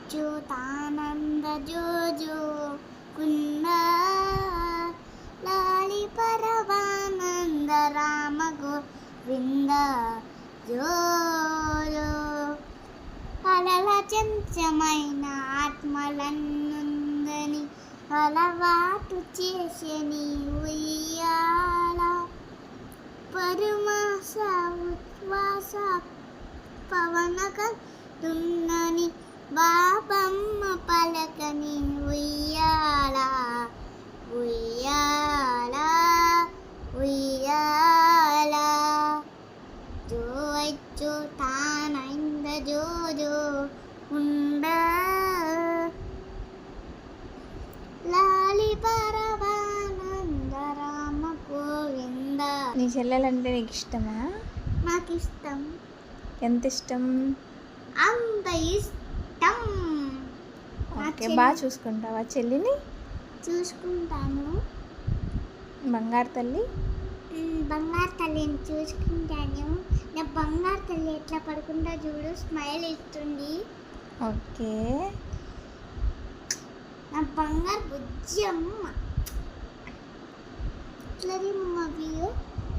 అచ్యుతానంద జో జో కుంద లాలి పరమానంద రామ గోవింద జో జో అలల చెంచమైన ఆత్మలన్నుందని అలవాటు చేసని ఉయ్యాల పరమాస ఉచ్ఛ్వాస పవనకతున్నని బాబమ్మ పలకని ఉయ్యాల ఉయ్యాల ఉయ్యాల జో అచ్యుతానంద జో జో కుంద లాలి పరమానంద రామ గోవింద. నీ చెల్లెలంటే నీకు ఇష్టమా? నాకు ఇష్టం. ఎంత ఇష్టం? అంత ఇష్టం. ఓకే, బాగా చూసుకుంటావా చెల్లిని? చూసుకుంటాను. బంగారు తల్లి? బంగారు తల్లిని చూసుకుంటాను. నా బంగారు తల్లి ఎట్లా పడుకుంటా చూడు, స్మైల్ ఇస్తుంది. ఓకే, నా బంగారు బుజ్జి అమ్మ. ఇట్లా